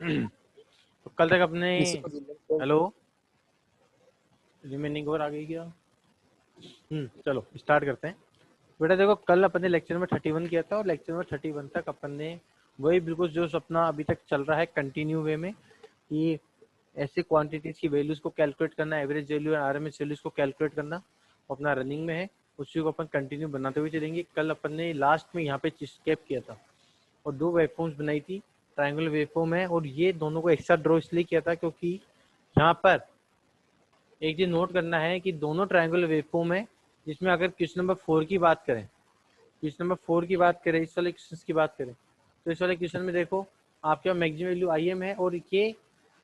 तो कल तक अपने, इसी को हेलो, रिमेनिंग और आ गई क्या? चलो स्टार्ट करते हैं। बेटा देखो, कल अपने लेक्चर में 31 किया था और लेक्चर में 31 तक अपन ने वही बिल्कुल जो अपना अभी तक चल रहा है कंटिन्यू वे में, कि ऐसी क्वांटिटीज की वैल्यूज को कैलकुलेट करना, एवरेज वैल्यू और आरएमएस वैल्यूज को कैलकुलेट करना अपना रनिंग में है। उसी को अपन कंटिन्यू बनाते हुए चलेंगे। कल अपन ने लास्ट में यहाँ पे स्केप किया था और दो वेवफॉर्म्स बनाई थी। ट्रायंगुलर वेवफॉर्म है और ये दोनों को एक साथ ड्रॉ इसलिए किया था क्योंकि यहाँ पर एक चीज नोट करना है कि दोनों ट्रायंगुलर वेवफॉर्म है, जिसमें अगर क्वेश्चन नंबर 4 की बात करें, क्वेश्चन नंबर 4 की बात करें, इस वाले क्वेश्चन की बात करें, तो इस वाले क्वेश्चन में देखो आपका मैक्सिमम वैल्यू आई एम है और ये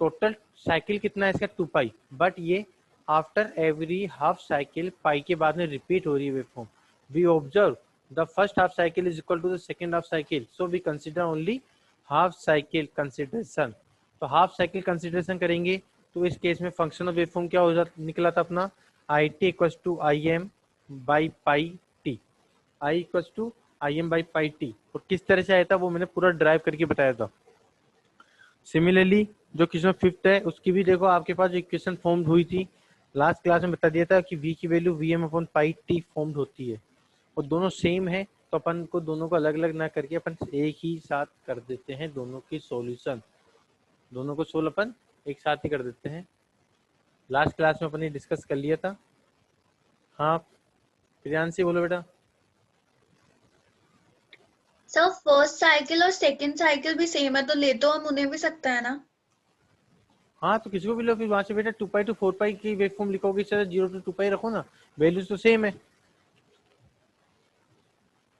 टोटल साइकिल कितना है इसका 2 पाई, बट ये after every half cycle pi के बाद में रिपीट हो रही है waveform. We observe the first half cycle is equal to the second half cycle, so we consider only half cycle consideration. तो हाफ साइकिल कंसिडरेशन करेंगे तो इस केस में फंक्शन ऑफ वेवफॉर्म क्या हो जाता निकला था अपना, i t equal to i m by pi t, i equal to i m by pi t. और किस तरह से आया था वो मैंने पूरा ड्राइव करके बताया था। सिमिलरली जो क्वेश्चन 5th है उसकी भी देखो आपके पास इक्वेशन फॉर्म हुई थी, लास्ट क्लास में बता दिया था कि v की value v M upon pi t form होती है और दोनों सेम है, तो अपन को दोनों को अलग अलग ना करके अपन एक ही साथ कर देते हैं दोनों की सॉल्यूशन, दोनों को सोल्व अपन एक साथ ही कर देते हैं। लास्ट क्लास में अपन ने डिस्कस कर लिया था। हाँ प्रियांशी बोलो बेटा। सर फर्स्ट साइकिल और सेकंड साइकिल भी सेम है तो ले तो हम उन्हें भी सकते हैं ना। हाँ तो किसी को भी लो, फिर वहां से बेटा 2 पाई टू 4 पाई की वेव फॉर्म लिखोगे, इस तरह 0 टू 2 पाई रखो ना, वैल्यूज तो सेम है।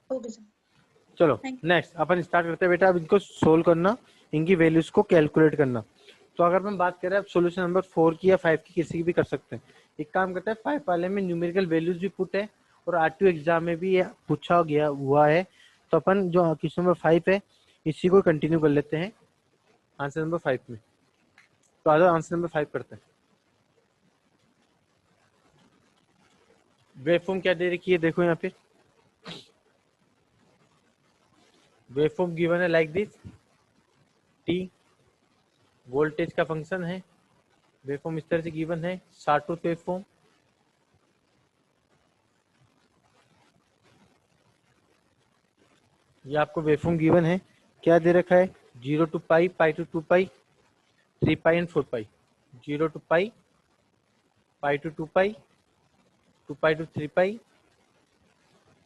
Okay sir. चलो नेक्स्ट अपन स्टार्ट करते हैं बेटा, अब इनको सोल्व करना, इनकी वैल्यूज को कैलकुलेट करना। तो अगर हम बात करें अब सोल्यूशन नंबर 4 की या 5 की, किसी की भी कर सकते हैं। एक काम करते हैं, 5 वाले में न्यूमेरिकल वैल्यूज भी पुट है और आरटीओ एग्जाम में भी ये पूछा गया हुआ है, तो अपन जो क्वेश्चन नंबर 5 है इसी को कंटिन्यू कर लेते हैं आंसर नंबर 5 में। तो आ जाओ आंसर नंबर 5 करते हैं। वेवफॉर्म क्या दे रखी है देखो यहाँ पे, वेवफॉर्म गिवन है लाइक दिस, टी वोल्टेज का फंक्शन है, वेवफॉर्म इस तरह से गिवन है, साटूथ वेवफॉर्म। ये आपको वेवफॉर्म गिवन है, क्या दे रखा है, 0 to pi, pi to 2 pi, 3 pi and 4 pi, 0 to pi, pi to 2 pi, 2 pi to 3 pi,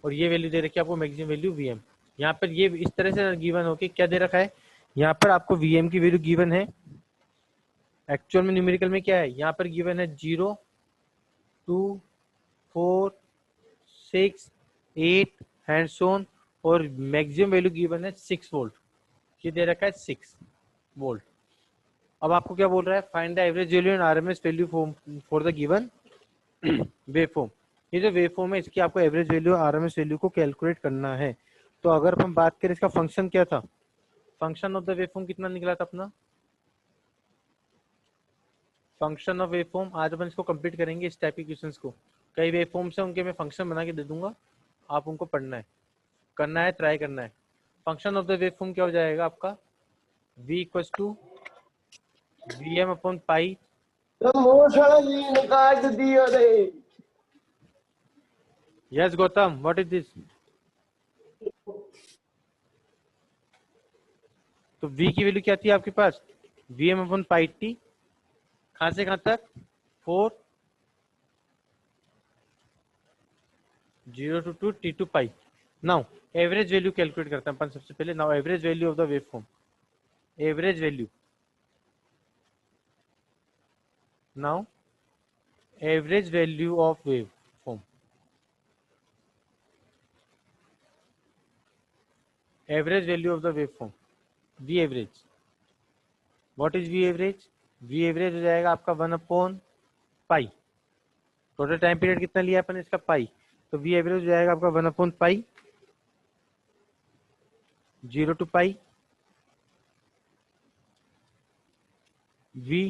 और ये वैल्यू दे रखी है आपको मैक्सिमम वैल्यू वी एम। यहाँ पर ये इस तरह से गिवन होके क्या दे रखा है, यहाँ पर आपको वी एम की वैल्यू गिवन है, एक्चुअल में न्यूमेरिकल में क्या है, यहाँ पर गिवन है 0 2 4 6 8 एंड सोन, और मैक्सिमम वैल्यू गिवन है 6 वोल्ट, ये दे रखा है 6 वोल्ट। अब आपको क्या बोल रहा है, find the average value and RMS value for the given waveform. ये जो वेवफॉर्म है इसकी आपको एवरेज वैल्यू आरएमएस वैल्यू को कैलकुलेट करना है। तो अगर हम बात करें इसका फंक्शन क्या था, फंक्शन ऑफ द वेवफॉर्म कितना निकला था अपना, फंक्शन ऑफ वेवफॉर्म। आज अपन इसको कंप्लीट करेंगे इस टाइप के क्वेश्चंस को, कई वेवफॉर्म्स है उनके मैं फंक्शन बना के दे दूंगा, आप उनको पढ़ना है, करना है, ट्राई करना है। फंक्शन ऑफ द वेवफॉर्म क्या हो जाएगा आपका, v equal to V M upon pi. काट दियो रे। Yes Gautam, what is this. तो v की वैल्यू क्या थी आपके पास, V M upon pi T, कहां से कहां तक, 4 0 to 2 t to pi. Now average value calculate करते हैं अपन सबसे पहले। Now average value of the waveform, average value, now average value of waveform, average value of the waveform, V average. What is v average, v average हो जाएगा आपका 1 upon pi, total time period कितना लिया अपन इसका पाई, तो V average हो जाएगा आपका 1 upon pi, 0 to pi v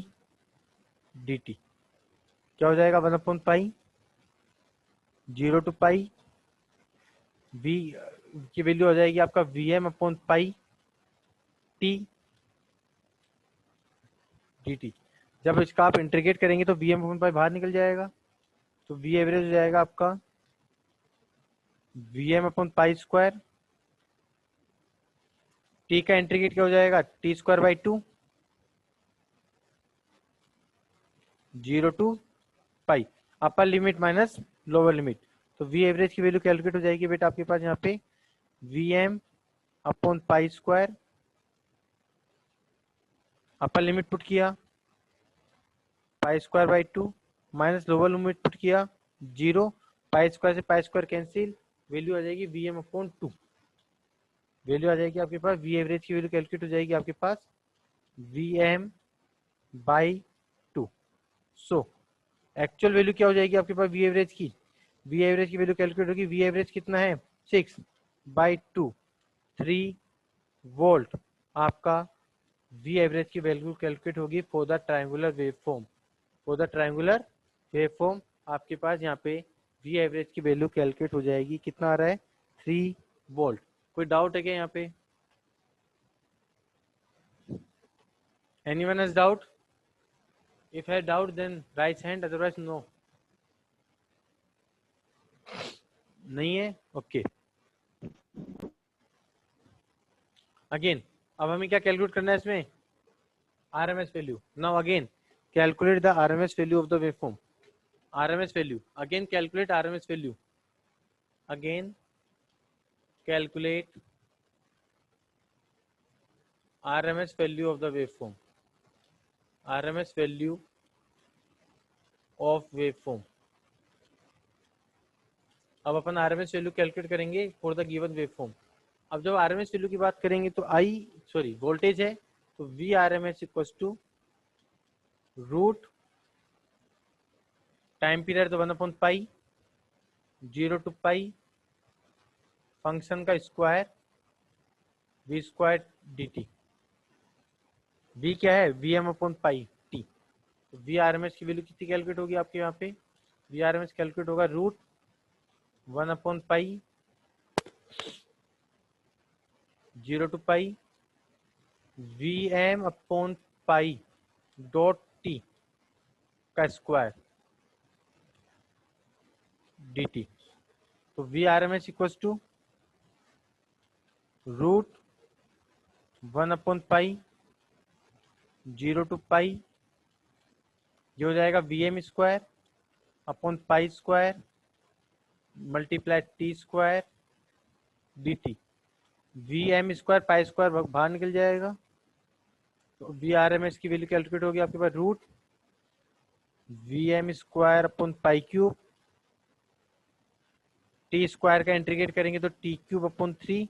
d t, क्या हो जाएगा 1 upon pi, 0 to pi v की वैल्यू हो जाएगी आपका V M upon pi t dt। जब इसका आप इंटीग्रेट करेंगे तो वी एम अपॉन पाई बाहर निकल जाएगा, तो वी एवरेज हो जाएगा आपका V M upon pi square, T का इंटीग्रेट क्या हो जाएगा T square by 2, 0 to pi, upper limit minus lower limit. तो वी एवरेज की वैल्यू कैलकुलेट हो जाएगी बेटा आपके पास यहाँ पे V M upon pi square, upper limit put किया pi square by 2 minus lower limit put किया 0, पाई स्क्वायर से पाई स्क्वायर कैंसिल, वैल्यू आ जाएगी वी एम अपॉन 2, वैल्यू आ जाएगी आपके पास वी एवरेज की वैल्यू कैलकुलेट हो जाएगी आपके पास V M by 2। So actual value क्या हो जाएगी आपके पास वी एवरेज की, वी एवरेज की वैल्यू कैलकुलेट होगी, वी एवरेज कितना है 6 बाई 2, 3 वोल्ट आपका वी एवरेज की वैल्यू कैलकुलेट होगी for the triangular waveform. For the triangular waveform आपके पास यहाँ पे वी एवरेज की वैल्यू कैलकुलेट हो जाएगी, कितना आ रहा है 3 वोल्ट। कोई डाउट है क्या यहाँ पे? Anyone has doubt? If I doubt then raise hand, otherwise no. नहीं है? ओके। अगेन अब हमें क्या कैलकुलेट करना है इसमें? RMS value. Now again calculate the RMS value of the waveform. RMS value, again calculate RMS value, again calculate RMS value of the waveform, RMS value of waveform. अब अपन RMS value calculate करेंगे for the given waveform. अब जब RMS value की बात करेंगे तो voltage है, तो V RMS equals to root time period तो 1 upon pi, 0 to pi function का square V square D T. V क्या है V M upon pi T. तो वी आर एम एस की वैल्यू कितनी कैलकुलेट होगी आपके यहाँ पे? V R M S calculate होगा root 1 upon pi, 0 to pi V M upon pi dot T का स्क्वायर डी टी। तो V R M S equals to root 1 upon pi, 0 to pi, ये हो जाएगा V M square upon pi square multiply T square D T. V M square pi square बाहर निकल जाएगा, तो V R M S की value calculate होगी आपके पास root V M square upon pi cube, T square का integrate करेंगे तो T cube upon 3,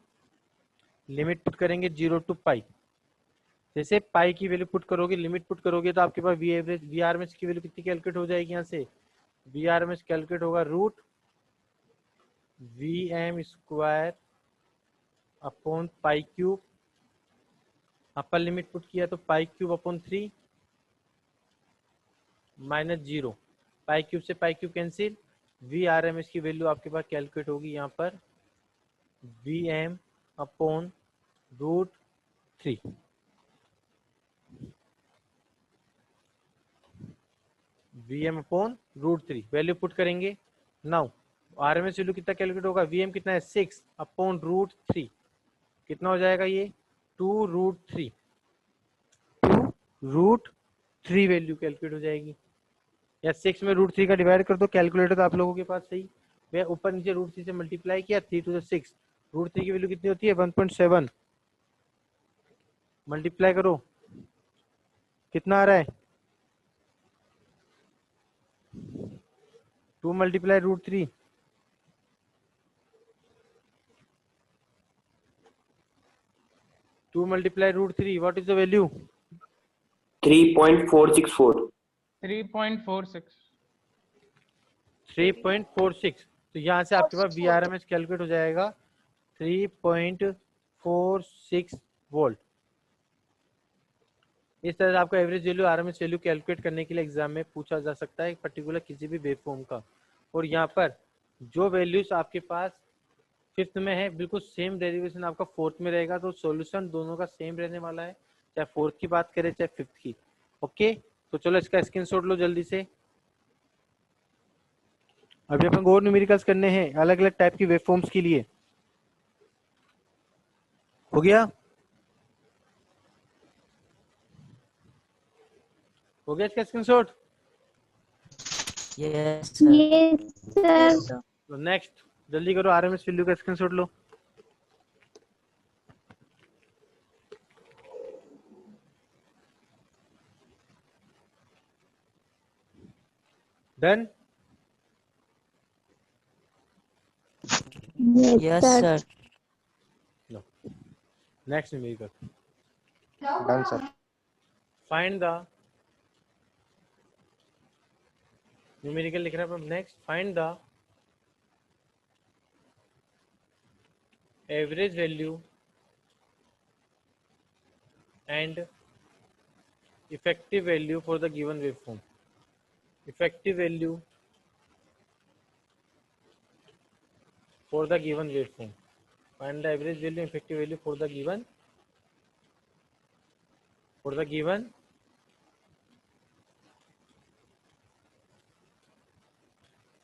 limit put करेंगे 0 टू पाई। जैसे पाई की वैल्यू पुट करोगे, लिमिट पुट करोगे, तो आपके पास we average V R M S की वैल्यू कितनी कैलकुलेट हो जाएगी? यहाँ से V R M S calculate होगा root V M square upon pi cube, upper limit put किया तो pi cube upon 3 minus 0, pi cube से pi cube cancel, V R M S की वैल्यू आपके पास कैलकुलेट होगी यहाँ पर V M upon root 3। V M upon root 3 value put करेंगे। Now R M S value कितना कैलकुलेट होगा? वी एम कितना है 6 अपॉन रूट 3, कितना हो जाएगा ये 2 रूट 3, 2 रूट 3 वैल्यू कैलकुलेट हो जाएगी। या 6 में रूट 3 का डिवाइड कर दो, कैलकुलेटर तो आप लोगों के पास सही, वे ऊपर नीचे रूट 3 से मल्टीप्लाई किया, 3 टू 6, रूट 3 की वैल्यू कितनी होती है 1.7, मल्टीप्लाई करो कितना आ रहा है 2 multiply root 3, 2 multiply root 3, what is the value? 3.464. 3.46. 3.46। तो यहाँ से आपके पास V R M S calculate हो जाएगा 3.46 वोल्ट। इस तरह से आपका average value R M S value calculate करने के लिए एग्जाम में पूछा जा सकता है पर्टिकुलर किसी भी वेवफॉर्म का। और यहाँ पर जो वैल्यूज आपके पास फिफ्थ में है, बिल्कुल सेम डेरिवेशन आपका फोर्थ में रहेगा, तो सॉल्यूशन दोनों का सेम रहने वाला है, चाहे फोर्थ की बात करें चाहे फिफ्थ की। ओके, तो चलो इसका स्क्रीनशॉट लो जल्दी से। अभी अपन को और न्यूमेरिकल्स करने हैं अलग अलग टाइप की वेवफॉर्म्स के लिए। हो गया? हो गया इसका screenshot? Yes sir. Yes, sir. तो नेक्स्ट जल्दी करो, आरएमएस वैल्यू का स्क्रीनशॉट लो। Done? Yes sir. Next numerical, done sir. Find the numerical लिख रहे हैं अपन। Next, find the average value and effective value for the given waveform. Effective value for the given waveform. Find the average value, effective value for the given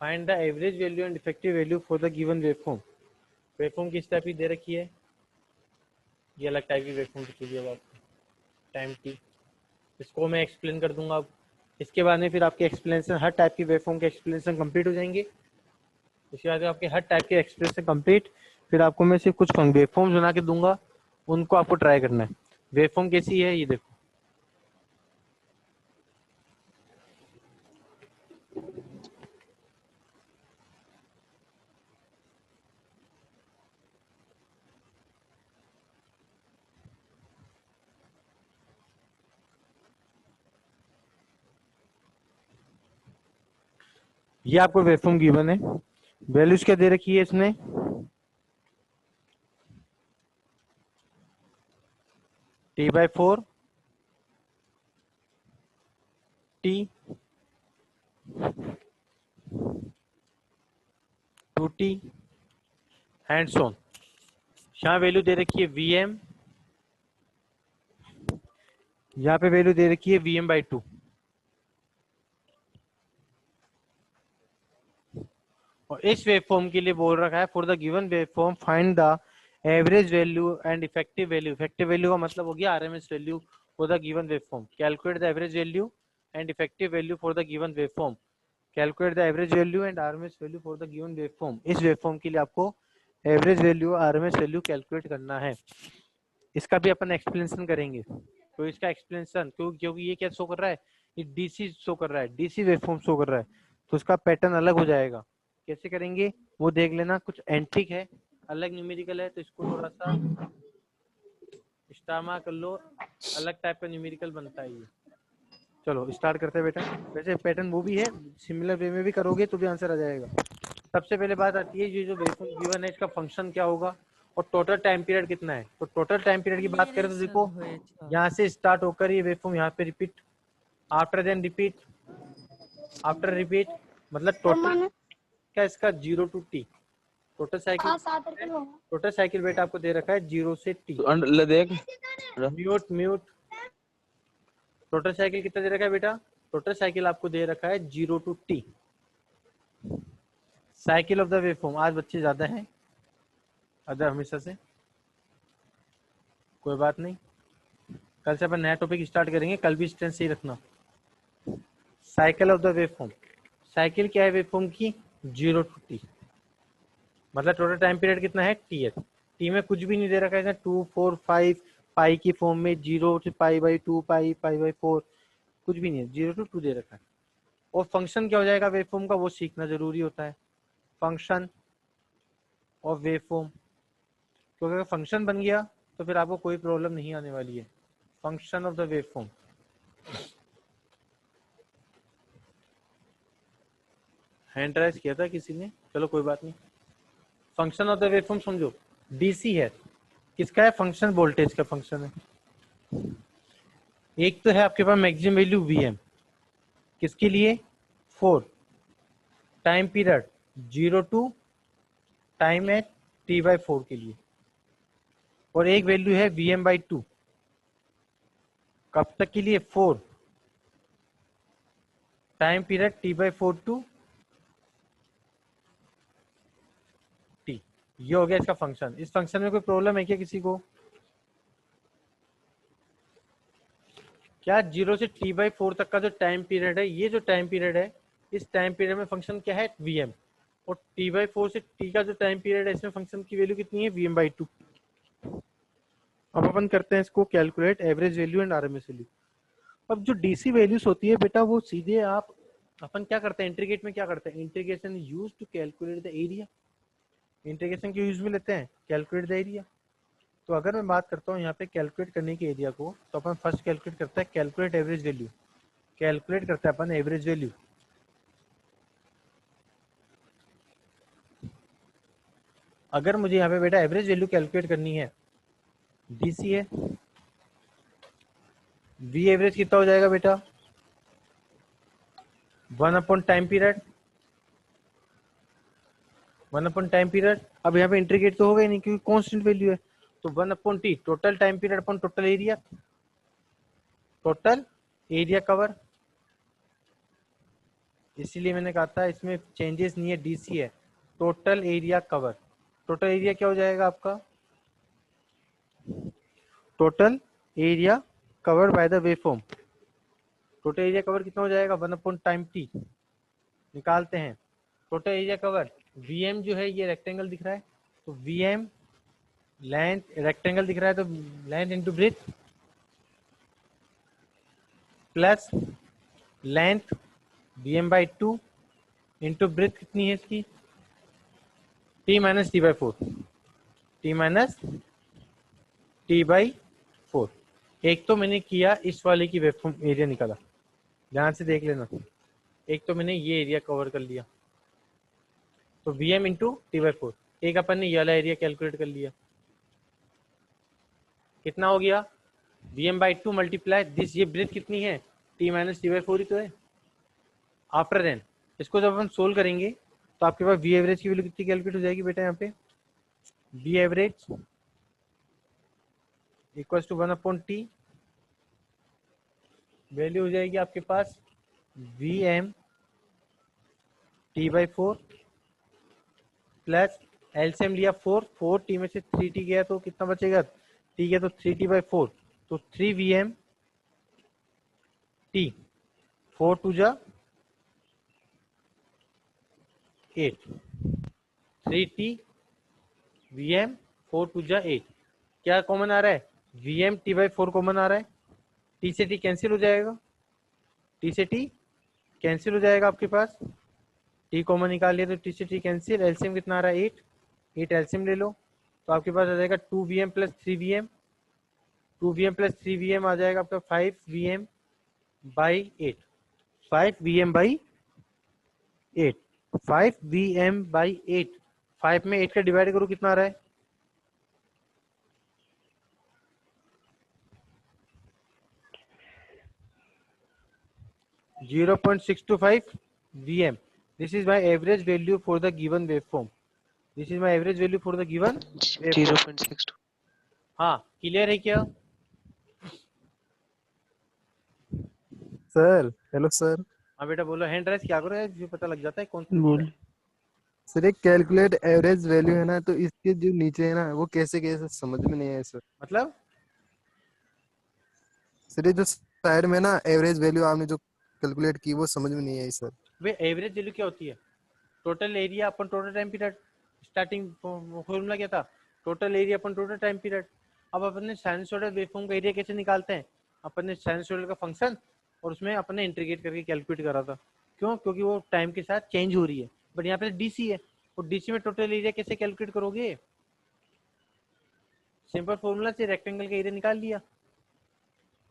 find the average value and effective value for the given waveform. Waveform किस type की दे रखी है? ये अलग type की waveform दिखी है आपको, टाइम टी। इसको मैं एक्सप्लेन कर दूंगा अब। इसके बाद में फिर आपके एक्सप्लेनेशन, हर टाइप की वेवफॉर्म के एक्सप्लेनेशन कंप्लीट हो जाएंगे। उसके बाद आपके हर टाइप के एक्सप्रेशन कंप्लीट, फिर आपको मैं सिर्फ कुछ वेवफॉर्म्स बना के दूंगा, उनको आपको ट्राई करना है। वेवफॉर्म कैसी है ये देखो। ये आपको वेवफॉर्म गिवन है, वैल्यूज क्या दे रखी है इसमें? T/4 T 2T and so on. यहाँ वैल्यू दे रखी है Vm, यहाँ पे वैल्यू दे रखी है Vm/2। और इस वेवफॉर्म के लिए बोल रखा है for the given waveform find the average value and effective value. Effective value का मतलब हो गया RMS value for the given waveform. Calculate the average value and effective value for the given waveform. Calculate the average value and RMS value for the given waveform. इस waveform के लिए आपको average value RMS value calculate करना है। इसका भी अपन explanation करेंगे। तो इसका एक्सप्लेनेशन क्योंकि ये क्या शो कर रहा है, ये डीसी शो कर रहा है, डीसी वेवफॉर्म शो कर रहा है, तो उसका पैटर्न अलग हो जाएगा। कैसे करेंगे वो देख लेना। कुछ एंट्रिक है, अलग न्यूमेरिकल है, तो इसको थोड़ा सा इस्तेमाल कर लो, अलग टाइप का न्यूमेरिकल बनता है ये। चलो स्टार्ट करते हैं बेटा। वैसे पैटर्न वो भी है, सिमिलर वे में भी करोगे तो भी आंसर आ जाएगा। सबसे पहले बात आती है ये जो वेवफॉर्म गिवन है इसका फंक्शन क्या होगा और टोटल टाइम पीरियड कितना है। तो टोटल टाइम पीरियड की बात करें तो देखो यहाँ से स्टार्ट होकर ये वेवफॉर्म यहाँ पे repeat, after then repeat, after repeat, मतलब टोटल क्या इसका 0 to T। टोटल साइकिल बेटा आपको दे रखा है 0 से T। देख म्यूट म्यूट। टोटल साइकिल कितना दे रखा है बेटा? टोटल साइकिल आपको दे रखा है 0 to T। Cycle of the waveform, आज बच्चे ज्यादा हैं अदर हमेशा से, कोई बात नहीं, कल से अपन नया टॉपिक स्टार्ट करेंगे, कल भी स्ट्रेंथ सही रखना। Cycle of the waveform, cycle क्या है वेवफॉर्म की? 0 to T, मतलब टोटल टाइम पीरियड कितना है? T है। T में कुछ भी नहीं दे रखा है, 2 4 5 पाई की फॉर्म में, 0 से π/2 π/4 कुछ भी नहीं है, 0 to 2 दे रखा है। और फंक्शन क्या हो जाएगा वेवफॉर्म का वो सीखना जरूरी होता है। फंक्शन ऑफ वेवफॉर्म, क्योंकि अगर फंक्शन बन गया तो फिर आपको कोई प्रॉब्लम नहीं आने वाली है। Function of the waveform, hand raise किया था किसी ने, चलो कोई बात नहीं। फंक्शन ऑफ द वेवफॉर्म समझो, डीसी है, किसका है? फंक्शन वोल्टेज का फंक्शन है। एक तो है आपके पास मैक्सिमम वैल्यू Vm, किसके लिए? 4 time period 0 to time at T/4 के लिए। और एक वैल्यू है Vm/2, कब तक के लिए? 4 time period t/4 to t। ये हो गया इसका फंक्शन। इस फंक्शन में कोई प्रॉब्लम है क्या किसी को? क्या 0 से t/4 तक का जो टाइम पीरियड है, ये जो टाइम पीरियड है, इस टाइम पीरियड में फंक्शन क्या है? vm। और t/4 से t का जो टाइम पीरियड है, इसमें फंक्शन की वैल्यू कितनी है? vm/2। अब अपन करते हैं इसको calculate average value and RMS value. अब जो डीसी वैल्यूज होती है बेटा, वो सीधे आप अपन क्या करते हैं इंटीग्रेट में, क्या करते हैं integration use to calculate the area. Integration के यूज में लेते हैं कैलकुलेट द एरिया। तो अगर मैं बात करता हूँ यहाँ पे कैलकुलेट करने के एरिया को, तो अपन फर्स्ट कैलकुलेट करते हैं कैलकुलेट एवरेज वैल्यू। कैलकुलेट करते हैं अपन एवरेज वैल्यू। अगर मुझे यहाँ पे बेटा एवरेज वैल्यू कैलकुलेट करनी है, डीसी है, वी एवरेज कितना हो जाएगा बेटा? 1 टाइम पीरियड, 1 टाइम पीरियड। अब यहाँ पे इंटीग्रेट तो होगा ही नहीं क्योंकि कांस्टेंट वैल्यू है। तो 1/t टोटल टाइम पीरियड अपन total area, total area cover. इसीलिए मैंने कहा था इसमें चेंजेस नहीं है, डीसी है, total area cover. Total area क्या हो जाएगा आपका? Total area cover by the waveform. Total area cover कितना हो जाएगा? 1 टाइम टी। निकालते हैं टोटल एरिया कवर। वीएम जो है ये रेक्टेंगल दिख रहा है, तो वीएम लेंथ, रेक्टेंगल दिख रहा है तो length into breadth plus length vm/2 into breadth कितनी है इसकी? t minus t/4, t minus t/4। एक तो मैंने किया इस वाले की वेवफॉर्म एरिया निकाला, ध्यान से देख लेना। एक तो मैंने ये एरिया कवर कर लिया, तो vm इंटू t/4। एक अपन ने ये वाला एरिया कैलकुलेट कर लिया, कितना हो गया? vm/2 मल्टीप्लाई दिस, ये ब्रेथ कितनी है? t माइनस t/4 ही तो है। आफ्टर देन इसको जब अपन सोल्व करेंगे तो आपके पास वी एवरेज की वैल्यू कितनी कैलकुलेट हो जाएगी बेटा? यहाँ पे we average equals to 1/t, value हो जाएगी आपके पास vm t/4 प्लस एलसीएम लिया 4 t में से 3t गया तो कितना बचेगा? t गया तो 3t/4, तो 3vm t, 4 2 जा 8, 3t vm 4 2 जा 8। क्या कॉमन आ रहा है? vm t/4 कॉमन आ रहा है। t से t कैंसिल हो जाएगा, t से t कैंसिल हो जाएगा आपके पास। t कॉमन निकाल लिया तो t से t कैंसिल। एलसीएम कितना आ रहा है? 8 एलसीएम ले लो तो आपके पास आ जाएगा 2vm plus 3vm, 2vm plus 3vm आ जाएगा आपका 5vm/8, 5vm/8, 5vm/8। 5 में 8 का डिवाइड करो कितना आ रहा है? 0.625 vm. This is my average value for the given waveform. This is my average value for the given waveform. 0.62. हाँ, क्लियर है क्या? Sir hello sir. हाँ बेटा बोलो। हैंड राइज क्या करो यार, जो पता लग जाता है कौन सा बोल सर, एक कैलकुलेट एवरेज वैल्यू है ना, तो इसके जो नीचे है ना वो कैसे कैसे समझ में नहीं आया सर। मतलब सर ये जो साइड में ना एवरेज वैल्यू आपने जो कैलकुलेट की वो समझ में नहीं आई सर। वे एवरेज वैल्यू क्या होती है? टोटल एरिया अपन total time period. Starting formula क्या था? टोटल एरिया अपन टोटल टाइम पीरियड। अब अपन ने साइनसॉइडल वेवफॉर्म का एरिया कैसे निकालते हैं? अपन ने साइनसॉइडल का फंक्शन और उसमें अपन ने इंटीग्रेट करके कैलकुलेट करा था। क्यों? क्योंकि वो टाइम के साथ चेंज हो रही है। बट यहाँ पे डीसी है, और डीसी में टोटल एरिया कैसे कैलकुलेट करोगे? सिंपल फॉर्मूला से रेक्टेंगल का एरिया निकाल लिया।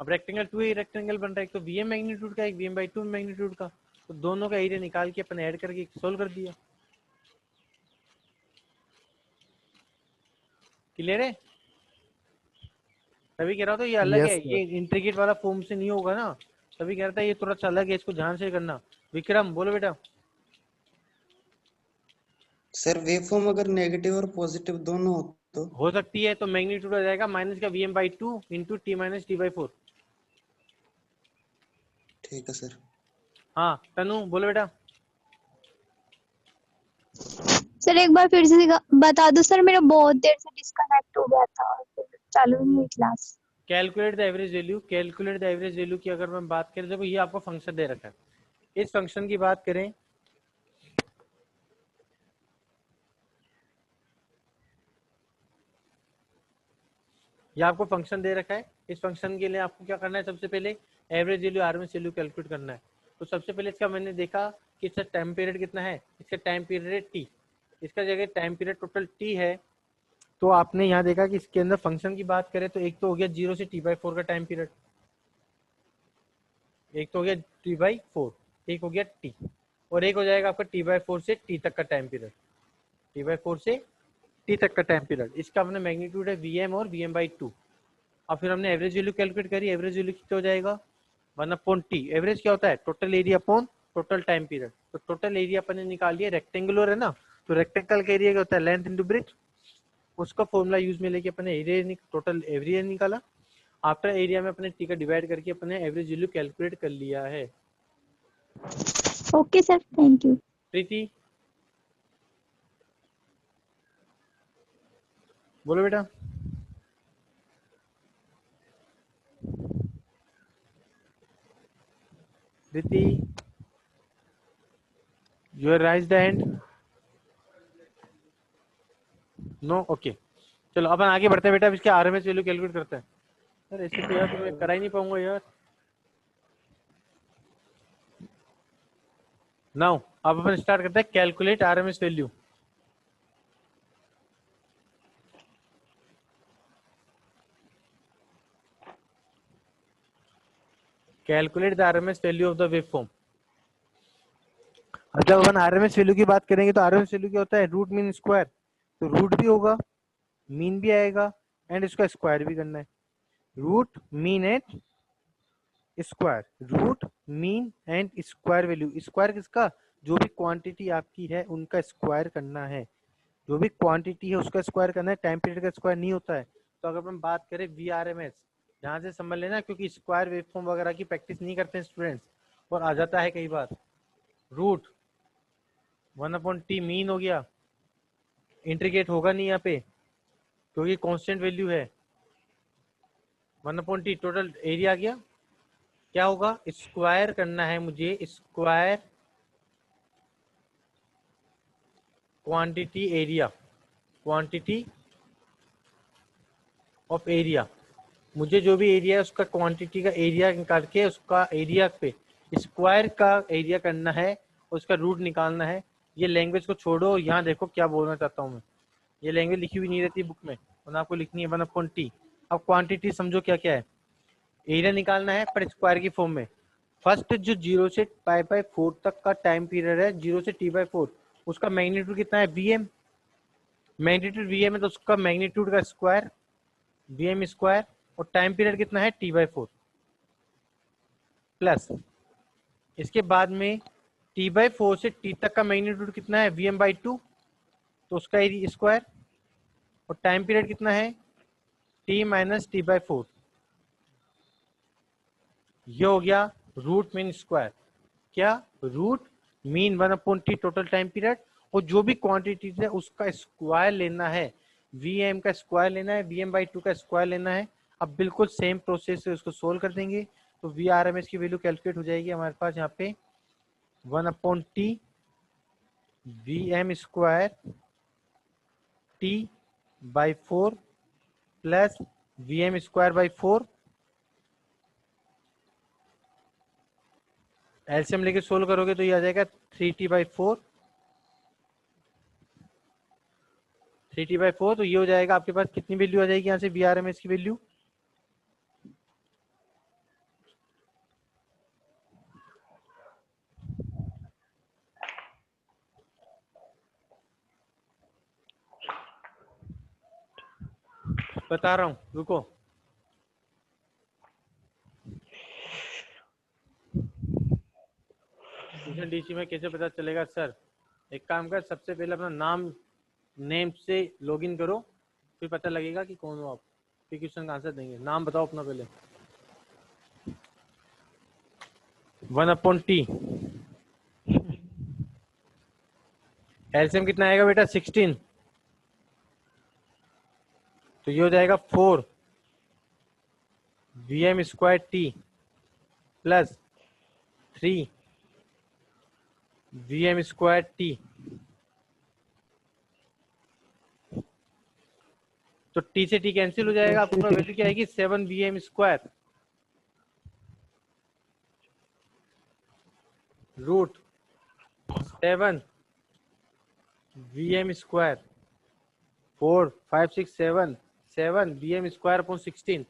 अब रेक्टेंगल 2 ही रेक्टेंगल बन रहा है, एक तो वीएम मैग्नीट्यूड का, एक vm/2 मैग्नीट्यूड का, तो दोनों का एरिया निकाल के अपन ऐड करके सोल्व कर दिया। क्लियर है? तभी कह रहा था ये अलग Yes, है, sir. ये इंट्रीगेट वाला फॉर्म से नहीं होगा ना, तभी कह रहा था ये थोड़ा सा अलग है, इसको ध्यान से करना। विक्रम बोलो बेटा। सर वेवफॉर्म अगर नेगेटिव और पॉजिटिव दोनों हो तो? हो सकती है, तो मैग्नीट्यूड हो जाएगा माइनस का vm/2 into t minus t/4। ठीक है सर। हाँ तनु बोलो बेटा। सर एक बार फिर से बता दो सर, मेरा बहुत देर से डिस्कनेक्ट हो गया था और फिर चालू नहीं हुई class. Calculate the average value, calculate the average value की अगर मैं बात करें, देखो ये आपको फंक्शन दे रखा है, इस फंक्शन की बात करें ये आपको फंक्शन दे रखा है, इस फंक्शन के लिए आपको क्या करना है, सबसे पहले average value RMS value calculate करना है। तो सबसे पहले इसका मैंने देखा कि इसका टाइम पीरियड कितना है, इसका टाइम पीरियड टी, इसका जगह टाइम पीरियड टोटल टी है। तो आपने यहाँ देखा कि इसके अंदर फंक्शन की बात करें तो एक तो हो गया 0 से t/4 का टाइम पीरियड, एक तो हो गया t/4, एक हो गया t, और एक हो जाएगा आपका t/4 से t तक का टाइम पीरियड, t/4 से t तक का टाइम पीरियड। इसका अपना मैग्नीट्यूड है vm और vm/2। अब फिर हमने एवरेज वैल्यू कैलकुलेट करी, एवरेज वैल्यू कितना हो जाएगा 1/t। एवरेज क्या होता है, total area upon total time period. तो टोटल एरिया अपन ने निकाल लिया, रेक्टेंगुलर है ना, तो रेक्टेंगल का एरिया क्या होता है, लेंथ इंटू ब्रेथ, उसका फॉर्मूला यूज में लेके अपने एरिया टोटल एरिया निकाला। आफ्टर एरिया में अपने टी का डिवाइड करके अपने एवरेज वैल्यू कैलकुलेट कर लिया है। Okay sir, thank you. Preeti बोलो बेटा। Preeti you raise the hand. No, okay चलो अपन आगे बढ़ते हैं बेटा, अब इसके आरएमएस वैल्यू कैलकुलेट करते हैं। सर ऐसे तो यार तो मैं करा ही नहीं पाऊंगा यार। नाउ अब अपन स्टार्ट करते हैं calculate RMS value. Calculate the RMS value of the waveform. जब अपन आरएमएस वैल्यू की बात करेंगे तो आरएमएस वैल्यू क्या होता है, रूट मीन स्क्वायर। तो रूट भी होगा, मीन भी आएगा, एंड इसका स्क्वायर भी करना है। Root mean and square, root mean and square value. Square किसका, जो भी क्वांटिटी आपकी है उनका स्क्वायर करना है, जो भी क्वांटिटी है उसका स्क्वायर करना है, टाइम पीरियड का स्क्वायर नहीं होता है। तो अगर हम बात करें VRMS, ध्यान से समझ लेना, क्योंकि स्क्वायर वेवफॉर्म वगैरह की प्रैक्टिस नहीं करते हैं स्टूडेंट्स, और आ जाता है कई बार। रूट 1/t मीन हो गया, इंटीग्रेट होगा नहीं यहाँ पे क्योंकि कांस्टेंट वैल्यू है। 1/t टोटल एरिया आ गया, क्या होगा, स्क्वायर करना है मुझे, square quantity area, quantity of area. मुझे जो भी एरिया है उसका क्वांटिटी का एरिया निकाल के उसका एरिया पे स्क्वायर का एरिया करना है, उसका रूट निकालना है। ये लैंग्वेज को छोड़ो, यहाँ देखो क्या बोलना चाहता हूँ मैं, ये लैंग्वेज लिखी हुई नहीं रहती बुक में, और आपको लिखनी है 1/t। अब क्वांटिटी समझो क्या क्या है, एरिया निकालना है पर स्क्वायर की फॉर्म में। फर्स्ट जो 0 से π/4 तक का टाइम पीरियड है, 0 से t/4, उसका मैग्नीट्यूड कितना है, vm, मैग्नीट्यूड vm है तो उसका मैग्नीट्यूड का स्क्वायर vm स्क्वायर, और टाइम पीरियड कितना है t/4 प्लस इसके बाद में t/4 से t तक का मैग्नीट्यूड कितना है vm/2, तो उसका एरिया स्क्वायर, और टाइम पीरियड कितना है t - t/4। ये हो गया रूट मीन स्क्वायर, क्या, root mean 1/t total time period, और जो भी क्वांटिटी है उसका स्क्वायर लेना है, vm का स्क्वायर लेना है, vm/2 का स्क्वायर लेना है। अब बिल्कुल सेम प्रोसेस से उसको सोल्व कर देंगे तो VRMS की वैल्यू कैलकुलेट हो जाएगी हमारे पास यहाँ पे 1/t vm square t/4 plus vm square 4। LCM लेके सोल्व करोगे तो ये आ जाएगा 3t/4, 3t/4। तो ये हो जाएगा आपके पास कितनी वैल्यू आ जाएगी यहाँ से VRMS की वैल्यू, बता रहा हूँ रुको। ट्यूशन डीसी में कैसे पता चलेगा सर, एक काम कर, सबसे पहले अपना नाम नेम से लॉगिन करो, फिर पता लगेगा कि कौन हो आप, फिर क्वेश्चन का आंसर देंगे। नाम बताओ अपना पहले। 1/t। एलसीएम कितना आएगा बेटा 16, तो ये हो जाएगा 4 VM² t plus 3 VM² t। तो t से t कैंसिल हो जाएगा, आपके पास वैल्यू क्या आएगी 7 VM² root 7 VM², 4 5 6 7 VM² upon 16।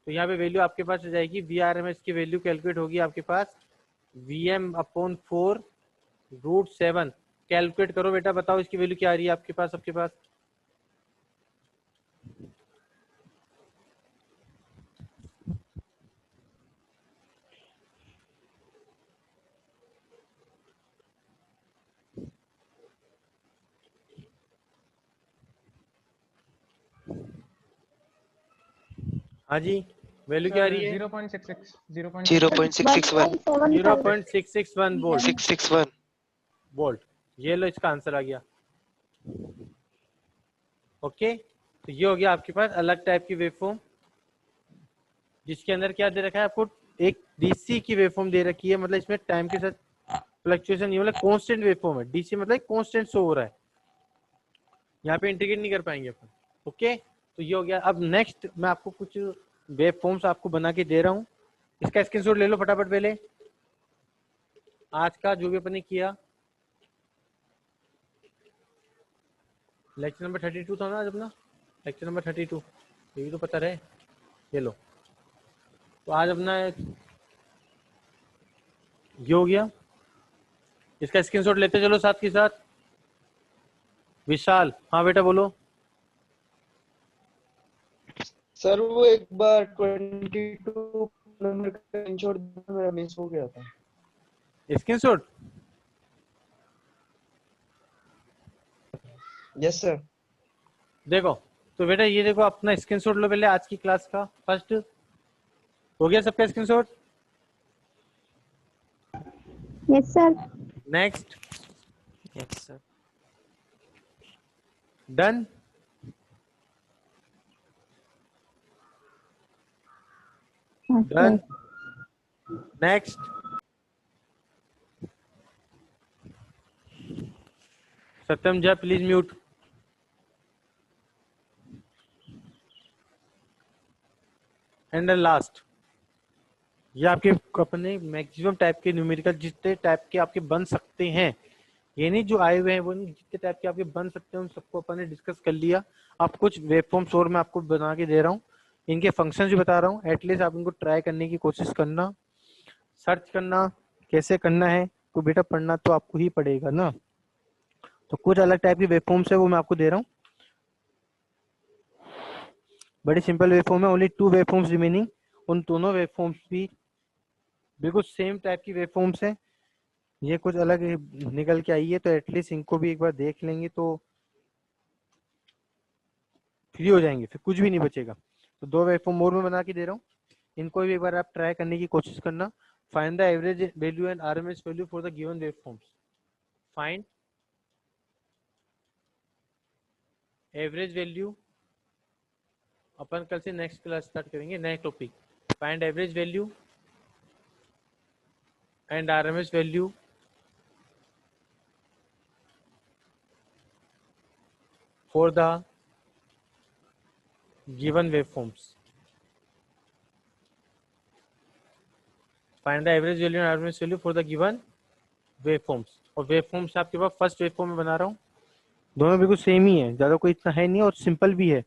तो यहाँ पे वैल्यू आपके पास आ जाएगी, VRMS की वैल्यू कैलकुलेट होगी आपके पास VM/4 रूट 7। कैलकुलेट करो बेटा, बताओ इसकी वैल्यू क्या आ रही है आपके पास, सबके पास। हाँ जी, वैल्यू क्या आ रही है 0.66 0.661 0.661 वोल्ट 661 वोल्ट। ये लो, इसका आंसर आ गया। ओके, तो ये हो गया आपके पास अलग टाइप की वेवफॉर्म, जिसके अंदर क्या दे रखा है आपको, एक डीसी की वेवफॉर्म दे रखी है, मतलब इसमें टाइम के साथ फ्लक्चुएशन नहीं, मतलब कांस्टेंट वेवफॉर्म है। डीसी मतलब कांस्टेंट शो हो रहा है, यहाँ पे इंटीग्रेट नहीं कर पाएंगे अपन। ओके, तो ये हो गया। अब नेक्स्ट मैं आपको कुछ वेवफॉर्म्स आपको बना के दे रहा हूँ, इसका स्क्रीनशॉट ले लो फटाफट। पहले आज का जो भी अपन ने किया, लेक्चर नंबर 32 था ना आज अपना, लेक्चर नंबर 32, ये भी तो पता रहे। ये लो, तो आज अपना ये हो गया, इसका स्क्रीनशॉट लेते चलो साथ के साथ। विशाल, हाँ बेटा बोलो। सर वो एक बार 22 नंबर का स्क्रीनशॉट मेरा मिस हो गया था। Screenshot yes sir. देखो, तो बेटा ये देखो अपना स्क्रीनशॉट लो पहले आज की क्लास का। फर्स्ट हो गया सबका screenshot? Yes sir. Next, yes sir done. Done, next. Satyam जा प्लीज म्यूट। एंड लास्ट, ये आपके अपने मैक्सिमम टाइप के न्यूमेरिकल जितने टाइप के आपके बन सकते हैं, ये नहीं जो आए हुए हैं वो नहीं, जितने टाइप के आपके बन सकते हैं उन सबको अपन ने डिस्कस कर लिया। अब कुछ वेवफॉर्म्स और मैं आपको बना के दे रहा हूँ, इनके फंक्शंस भी बता रहा हूँ। एटलीस्ट आप इनको ट्राई करने की कोशिश करना, सर्च करना कैसे करना है, तो बेटा पढ़ना तो आपको ही पड़ेगा ना। तो कुछ अलग टाइप की वेवफॉर्म्स है वो मैं आपको दे रहा हूँ, बड़ी सिंपल वेवफॉर्म है, ओनली 2 वेवफॉर्म्स रिमेनिंग। उन दोनों वेवफॉर्म्स भी बिल्कुल सेम टाइप की वेवफॉर्म्स है, ये कुछ अलग निकल के आई है, तो एटलीस्ट इनको भी एक बार देख लेंगे तो फ्री हो जाएंगे, फिर कुछ भी नहीं बचेगा। तो 2 वेवफॉर्म और मैं बना के दे रहा हूँ, इनको भी एक बार आप ट्राई करने की कोशिश करना। Find the average value and RMS value for the given waveforms. Find average value, अपन कल से नेक्स्ट क्लास स्टार्ट करेंगे, नए topic. Find average value and RMS value for the given waveforms. Find the average value and RMS value for the given waveforms. और waveforms आपके पास first waveform में बना रहा हूँ, दोनों बिल्कुल सेम ही है, ज्यादा कोई इतना है नहीं और सिंपल भी है।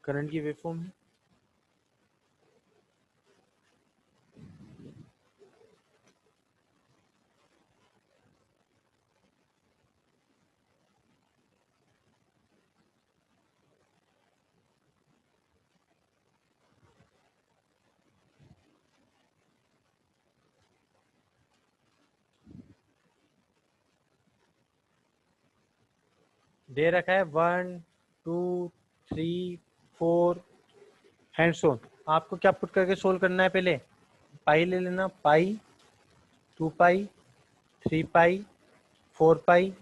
करंट की वेवफॉर्म है, दे रखा है 1 2 3 4 हैंड्स ऑन। आपको क्या पुट करके सोल्व करना है? पहले पाई ले लेना, पाई 2 पाई 3 पाई 4 पाई,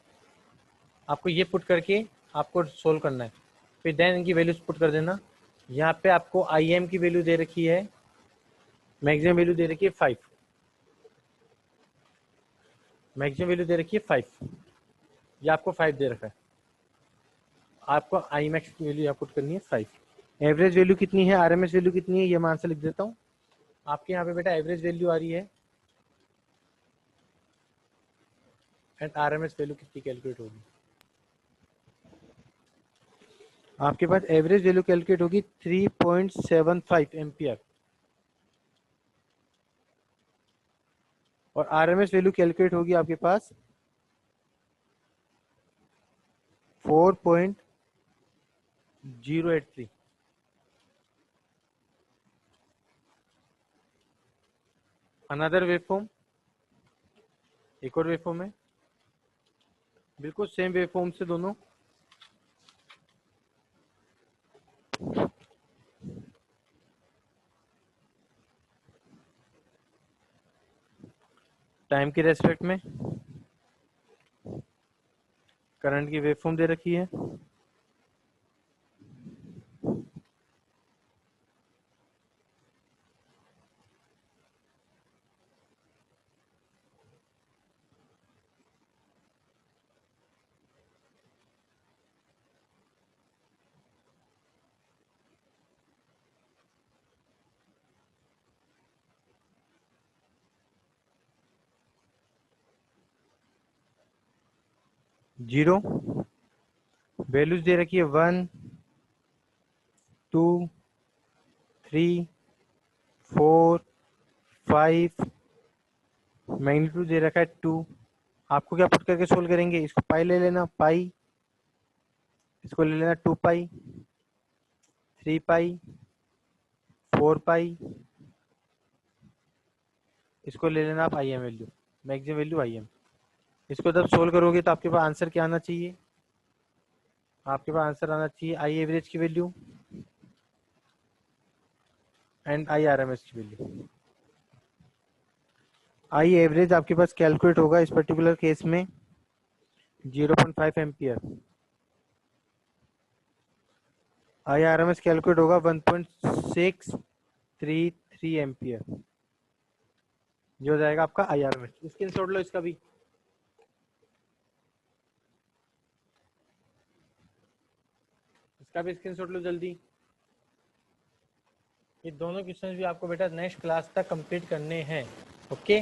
आपको ये पुट करके आपको सोल्व करना है। फिर देन इनकी वैल्यूज पुट कर देना। यहाँ पे आपको आई एम की वैल्यू दे रखी है, मैक्सिमम वैल्यू दे रखी है 5, मैक्सिमम वैल्यू दे रखी है 5, ये आपको 5 दे रखा है। आपको आई मैक्स की वैल्यू यहाँ पुट करनी है 5। एवरेज वैल्यू कितनी है, आरएमएस वैल्यू कितनी है, ये मैं आंसर लिख देता हूँ। आपके यहाँ पे बेटा एवरेज वैल्यू आ रही है एंड आरएमएस वैल्यू कितनी कैलकुलेट होगी? आपके पास एवरेज वैल्यू कैलकुलेट होगी 3.75 एम्पियर और आरएमएस वैल्यू कैलकुलेट होगी आपके पास 4.083। अनदर वेवफॉर्म, एक और वेवफॉर्म है, बिल्कुल सेम वेवफॉर्म से दोनों। टाइम की रेस्पेक्ट में करंट की वेवफॉर्म दे रखी है। जीरो वैल्यूज दे रखी है 1 2 3 4 5, मैग्नीट्यूड दे रखा है 2। आपको क्या पुट करके सोल्व करेंगे? इसको पाई ले लेना, पाई, इसको ले लेना 2 पाई 3 पाई 4 पाई, इसको ले लेना आप I am value, maximum value I am. इसको जब सोल्व करोगे तो आपके पास आंसर क्या आना चाहिए? आपके पास आंसर आना चाहिए आई एवरेज की value and I R M S की वैल्यू। आई एवरेज आपके पास कैलकुलेट होगा इस पर्टिकुलर केस में 0.5 ampere, I R M S calculate होगा 1.633 एम्पियर, जो हो जाएगा आपका I R M S. Screenshot लो इसका भी, इसका भी स्क्रीनशॉट लो जल्दी। ये दोनों क्वेश्चन भी आपको बेटा नेक्स्ट क्लास तक कंप्लीट करने हैं। ओके।